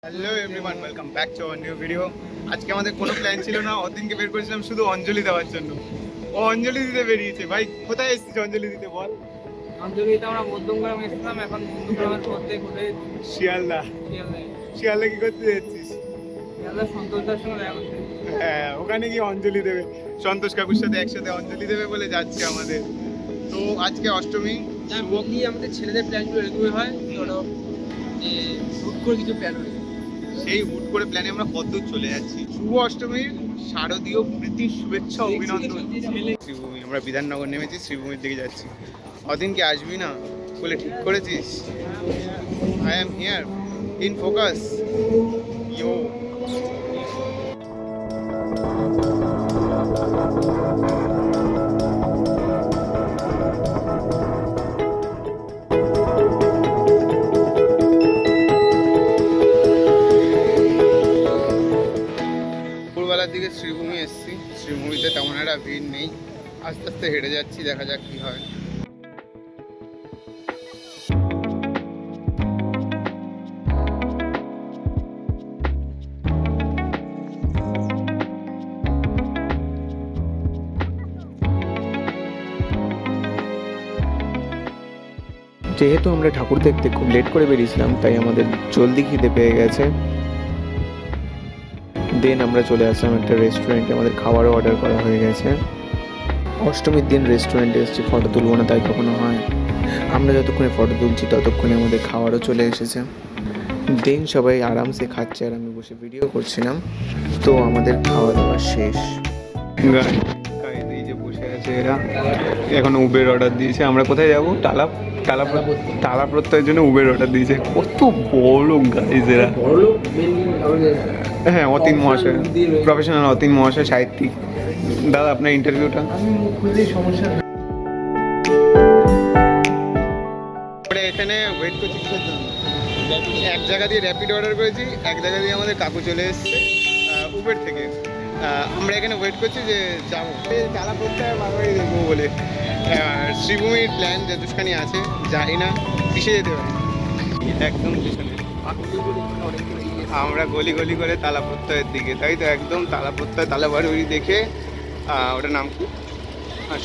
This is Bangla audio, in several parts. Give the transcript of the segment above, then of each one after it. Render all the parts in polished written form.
Hello everyone, welcome back to our new video. আজকে আমাদের কোনো প্ল্যান ছিল না, অদিনকে বের করেছিলাম শুধু অঞ্জলি দেওয়ার জন্য। ও অঞ্জলি দিতে বেরিয়েছে। ভাই কোথায় এসেছিস অঞ্জলি দিতে বল? অঞ্জলি দিতে আমরা মধ্যমগ্রাম এসেছিলাম, এখন মধ্যমগ্রামের পথে কোথায় শিয়ালদা। শিয়ালদা কি করতে যাচ্ছিস? শিয়ালদা সন্তোষদার সঙ্গে দেখা করতে। হ্যাঁ, ওখানে গিয়ে অঞ্জলি দেবে, সন্তোষ কাকুর সাথে একসাথে অঞ্জলি দেবে বলে যাচ্ছে আমাদের। তো আজকে অষ্টমী, কি আমাদের ছেলেদের প্ল্যানগুলো এরকমই হয়, ধরো যে হুট করে কিছু প্ল্যান হয়, সেই হুট করে প্ল্যানে আমরা কতদূর চলে যাচ্ছি। শুভ অষ্টমীর শারদীয় প্রীতি শুভেচ্ছা অভিনন্দন। শ্রীভূমি, আমরা বিধাননগর নেমেছি, শ্রীভূমির দিকে যাচ্ছি। অদিনকে আসবি না বলে ঠিক করেছিস? I am here in focus yo. দুপুরবেলার দিকে শ্রীভূমি এসেছি। শ্রীভূমিতে তেমন একটা ভিড় নেই, আস্তে আস্তে হেঁটে যাচ্ছি, দেখা যাক কি হয়। যেহেতু আমরা ঠাকুর দেখতে খুব লেট করে বেরিয়েছিলাম, তাই আমাদের জলদি খিদে পেয়ে গেছে। দেন আমরা চলে আসলাম একটা রেস্টুরেন্টে, আমাদের খাবারও অর্ডার করা হয়ে গেছে। অষ্টমীর দিন রেস্টুরেন্টে এসেছি, ফটো তুলবো না তাই কখনো হয়। আমরা যতক্ষণে ফটো তুলছি ততক্ষণে আমাদের খাবারও চলে এসেছে। দেন সবাই আরামসে খাচ্ছে আর আমি বসে ভিডিও করছিলাম। তো আমাদের খাওয়া দাওয়া শেষ। গাড়িতে এই যে বসে আছে এরা, এখন উবের অর্ডার দিয়েছে। আমরা কোথায় যাবো? টালা প্রত্যয়ের জন্য উবের অর্ডার দিয়েছে। কত বড় গাইজ এরা। হ্যাঁ, অতীন মহাশয়, প্রফেশনাল অতীন মহাশয়, সাহিত্যিক। দাদা আপনার ইন্টারভিউটা। এখানে ওয়েট করছি কিসের জন্য? এক জায়গা দিয়ে র্যাপিড অর্ডার করেছি, এক জায়গা দিয়ে আমাদের কাকু চলে এসছে উবের থেকে। আমরা এখানে ওয়েট করছি যে যাবো চালা প্রত্যয় বারবারই দেখবো বলে। শ্রীভূমির প্ল্যান যতখানি আছে, যাই না পিছিয়ে যেতে পারি একদম পিছনে। আমরা গলি গলি করে তালা প্রত্যয়ের দিকে, তাই তো একদম তালা প্রত্যয় তালাবাড়ি দেখে ওটার নাম কি,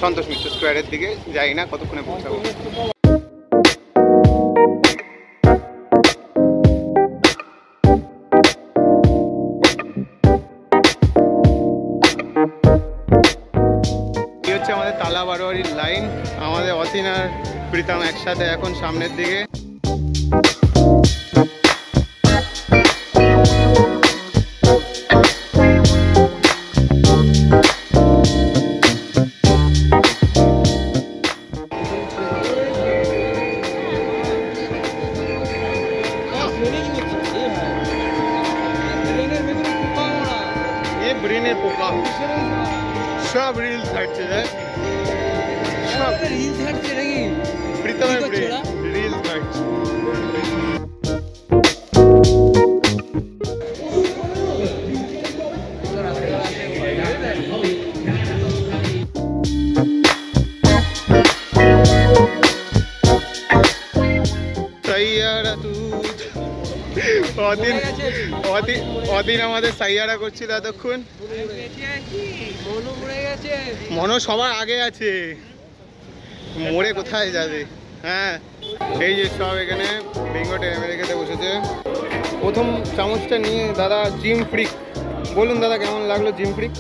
সন্তোষ মিত্র স্কোয়ারের দিকে যাই না কতক্ষণে পৌঁছাবো। আমাদের তালা বারোয়ারির লাইন, আমাদের অতীন আর প্রীতম একসাথে এখন সামনের দিকে। ব্রেনের পোকা সব রিল ছাড়ছে, সব রিল ছাড়ছে নাকি? প্রীতমের ব্রেন রিল ছাড়ছে। অদিন আমাদের সাইয়ারা করছিল এতক্ষণ। মনো সবার আগে আছে, মোড়ে কোথায় যাবে? হ্যাঁ, এই যে সব এখানে বেঙ্গল টেনে খেতে বসেছে। প্রথম চামচটা নিয়ে দাদা জিম ফ্রিক, বলুন দাদা কেমন লাগলো জিম ফ্রিক?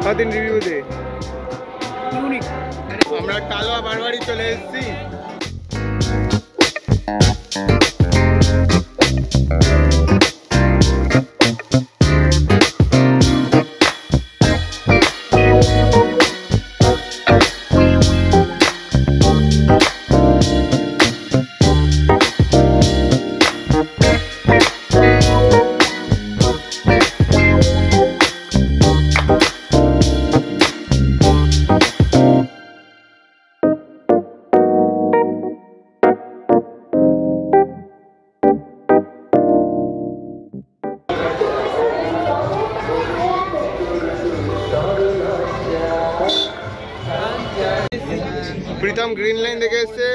অদিন রিভিউ দে। আমরা টালা বারবারই চলে এসেছি। প্রীতম গ্রিন লাইন দেখে এসছে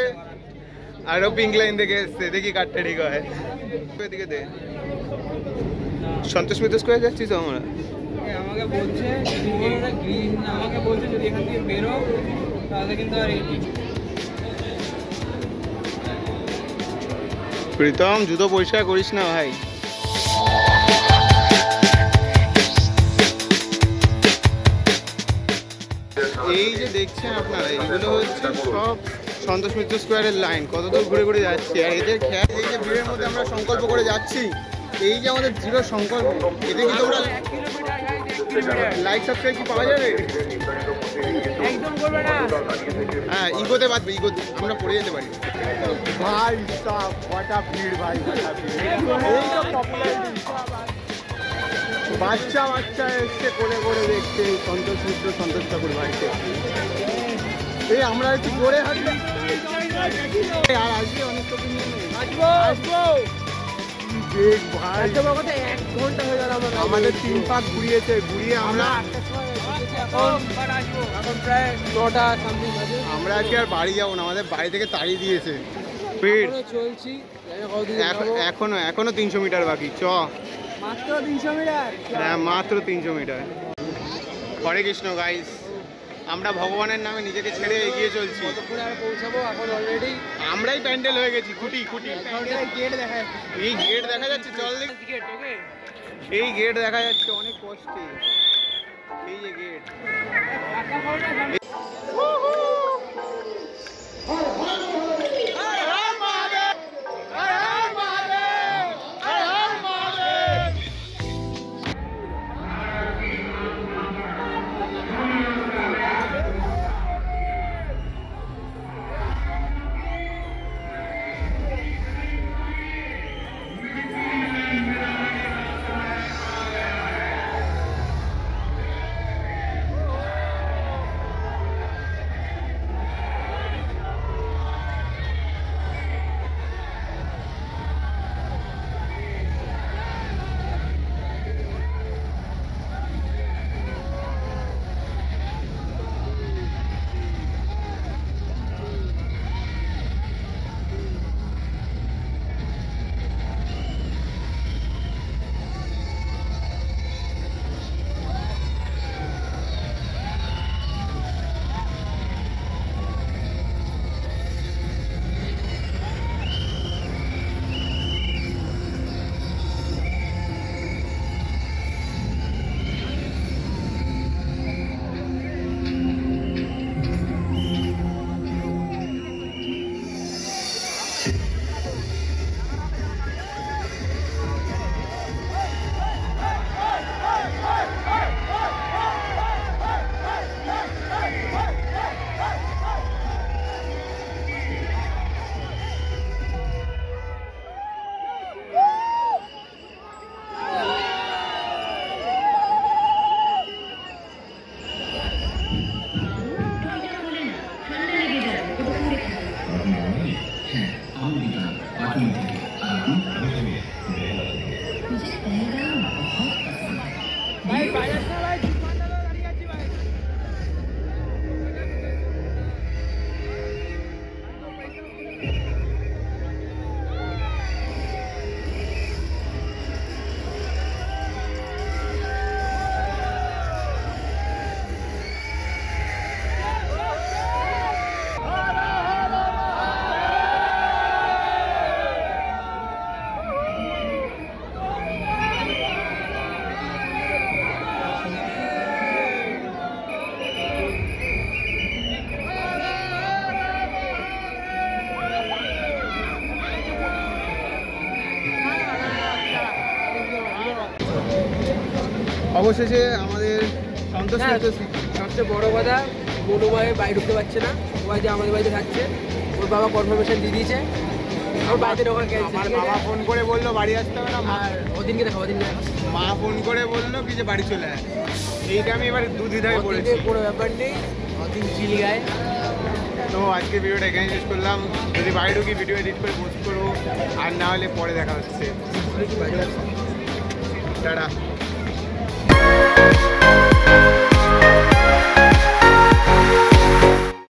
আর ও পিঙ্ক লাইন দেখে এসছে, দেখি কাটটা ঠিক হয়। এদিকে দে। সন্তোষ মিত্র স্কোয়ার যাচ্ছি তো আমরা। আমাকে বলছে গ্রিন, আমাকে বলছে যদি এখান থেকে বেরো তাহলে কিন্তু আর প্রীতম জুতো পরিষ্কার করিস না ভাই। এই যে দেখছেন আপনারা, এগুলো হচ্ছে সব সন্তোষ মিত্র স্কোয়ারের লাইন। কত দূর ঘুরে ঘুরে যাচ্ছি, আর এদের খেয়াল এই যে ভিড়ের মধ্যে আমরা সংকল্প করে যাচ্ছি, এই যে আমাদের দৃঢ় সংকল্প, এতে কি তোমরা লাইক সাবস্ক্রাইব কি পাওয়া যাবে? একদম করবে না। হ্যাঁ, ইগোতে বাঁধবে, ইগোতে আমরা পড়ে যেতে পারি। ভাই সাব কটা ভিড় ভাই, কটা ভিড়। এই তো পপুলারিটি, বাচ্চা বাচ্চা এসছে করে করে দেখছে সন্তোষ মিত্র সন্তোষ ঠাকুর ভাইকে। এই আমরা একটু করে হাঁটি আর আজকে অনেক কিছু নিয়ে আসবো আসবো। দেখ ভাই, 1 ঘন্টা হয়ে গেল আমাদের 3 পাক ঘুরিয়েছে, ঘুরিয়ে আমরা এখন প্রায় 9টা সামথিং বাজে। আমরা আজকে আর বাড়ি যাবো না, আমাদের বাড়ি থেকে তাড়িয়ে দিয়েছে। ভিড় চলছি, এখনো 300 মিটার বাকি। চ মাত্র 300 মিটার। হ্যাঁ, মাত্র 300 মিটার। হরে কৃষ্ণ গাইস, আমরা ভগবানের নামে নিজেকে ছেড়ে এগিয়ে চলছি। কতক্ষণে আর পৌঁছাবো? এখন অলরেডি আমরাই প্যান্ডেল হয়ে গেছি, খুঁটি খুঁটি। গেট দেখা যাচ্ছে। এই গেট দেখা যাচ্ছে, চল দেখ। গেট ওকে, এই গেট দেখা যাচ্ছে অনেক কষ্টে, এই যে গেট। অবশেষে আমাদের সন্তোষ সবচেয়ে বড় কথা, কোনো ভাই বাড়ি ঢুকতে পারছে না, সবাই যে আমাদের বাড়িতে থাকছে। ওর বাবা কনফার্মেশন দিয়ে দিয়েছে, ওর বাড়িতে ঢোকা আমার বাবা ফোন করে বললো বাড়ি আসতে হবে না, আর ওদিনকে দেখা, ওদিনকে মা ফোন করে বললো কি যে বাড়ি চলে আয়। এইটা আমি এবার দুধিধায় পড়েছি, কোনো ব্যাপার নেই, ওদিন চিলি গায়ে। তো আজকে ভিডিওটা এখানে শেষ করলাম। যদি বাড়ি ঢুকি ভিডিও এডিট করে পোস্ট করবো, আর না হলে পরে দেখা হচ্ছে। টাটা।